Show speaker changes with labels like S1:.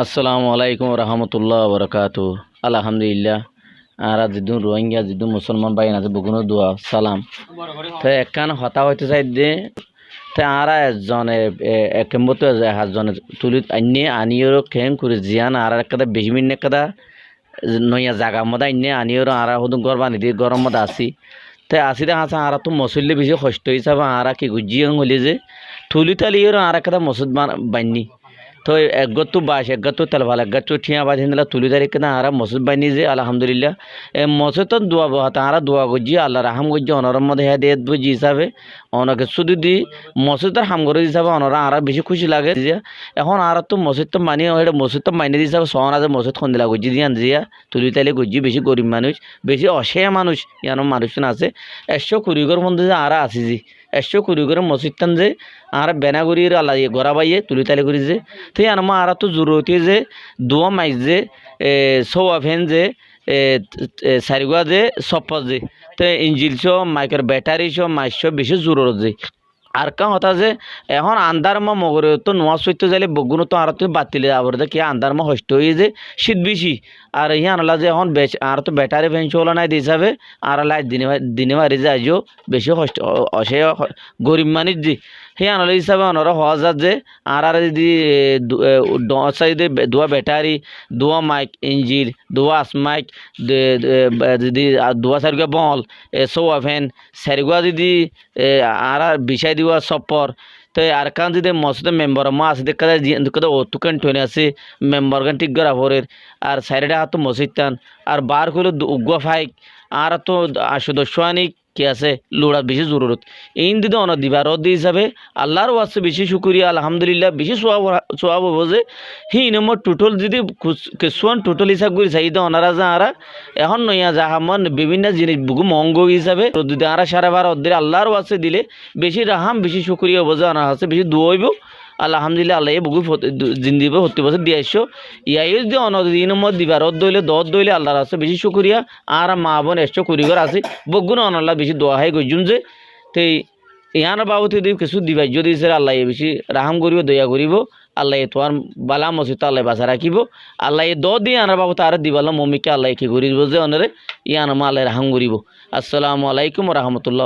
S1: আসসালামু আলাইকুম রহমতুল্লাহ বরকাতু। আলহামদুলিল্লাহ। আর যিদু রোহিঙ্গা যিদু মুসলমান ভাই আছে বগুনো দোয়া সালাম। তো একখান হতা হইতে চাই দে তে আরা একজনে একম্বত হাজনে তুলি আনিওর খেং করে জিয়ান আর একটা বেশি মিনিট একটা নইয়া জাগা মধ্যে আনিওর আর হুদুম গরম আনি দিয়ে গরম মধ্যে আসি তাই আসি দে হাসা আর তো মসল্লি বেশি কষ্ট হিসাবে আর কি গুজিয়ে হলি যে তুলি তালিওর আর একটা মসুদ বান্নি তো একগত বাস একগত তেল ভালো একগত ঠিয়া বাজ হিন্দলা তুলি তারিখ না আরা মসুদ বানি যে আলহামদুলিল্লাহ এ মসুদ দোয়া বহাতা আরা দোয়া গজি আল্লাহ রাহাম গজি অনরম মধ্যে হ্যাঁ দিয়ে বুঝি হিসাবে অনকে শুধু দি মসুদের হাম করে হিসাবে অনরা আরা বেশি খুশি লাগে যে এখন আর তো মসুদ তো মানি এটা মসুদ তো মাইনে হিসাবে সহন আছে মসুদ খন্দিলা গজি দিয়ান জিয়া তুলি তাইলে গজি বেশি গরিব মানুষ বেশি অসহায় মানুষ ইয়ান মানুষ আছে 120 মধ্যে যে আরা আছে যে 120 মসজিদ টান যে আর বেনাগুড়ির আল্লাহ গড়া বাইয়ে তুলি তালি করি যে তুই আনমা আর তো জরুরতি যে দোয়া মাইজ যে সৌফেন যে সারিগুয়া যে সপজ যে তো ইঞ্জিল শো মাইকের ব্যাটারি শো মাইশ বেশি জরুরত যে আর কাঁ হতা যে এখন আন্দার মগরে তো নোয়া সৈত্য যাইলে বগুনো তো আর তো বাতিলে আবার কি আন্দার হষ্ট হয়ে যে শীত বেশি আর ইয়ে আনলা যে এখন আর তো ব্যাটারি ফ্যান চলা নাই হিসাবে আর লাই দিনে মারি যে আজও বেশি কষ্ট অসে গরিব মানুষ যে সেই আনলা হিসাবে অনরা হওয়া যা যে আর যদি যদি দোয়া ব্যাটারি দোয়া মাইক ইঞ্জিল দোয়া আসমাইক যদি দোয়া সারিগুয়া বল সৌয়া ফ্যান সারিগুয়া যদি আর বিষয় দিওয়া সপর তো আর কান যদি মসজিদে মেম্বার মা আছে দেখা যায় অতুকান ঠনে আছে মেম্বার গান ঠিক করা ভরের আর সাইডে হাত মসজিদ টান আর বার করলে উগুয়া ফাইক আর তো সদস্যানিক কি আছে লোড়া বেশি জরুরত এই দিদি অন দিবার রদ হিসাবে আল্লাহর ওয়াসে বেশি শুকুরিয়া আলহামদুলিল্লাহ বেশি সোয়াব হব যে হি নম্বর টোটাল যদি কিছুমান টোটাল হিসাব করি চাহিদা অনারা যা আরা এখন নইয়া যা আমার বিভিন্ন জিনিস বহু মঙ্গ হিসাবে যদি আরা সারা বার দিলে আল্লাহর ওয়াসে দিলে বেশি রাহাম বেশি শুকুরিয়া হব যে আনার আছে বেশি দোয়াইব আলহামদুলিল্লাহ আল্লাহ বহু জিন্দিব 70 বছর দিয়ে আসছো ইয়াই যদি অনদিন মত দিবার দইলে দইলে আল্লাহর আছে বেশি শুকুরিয়া আর মা বোন 120 আছে বগুন অনাল্লাহ বেশি দোয়া হয় গজুন যে তেই ইয়ার বাবতে যদি কিছু দিবাই যদি আল্লাহ বেশি রাহাম করিব দয়া করিব আল্লাহ তোমার বালা মসজিদ আল্লাহ বাসা রাখিব আল্লাহ দিয়ে আনার বাবু তার দিবাল মমিকে আল্লাহ কি করিব যে অনরে ইয়ান মা আল্লাহ রাহাম করিব। আসসালামু আলাইকুম রহমতুল্লাহ।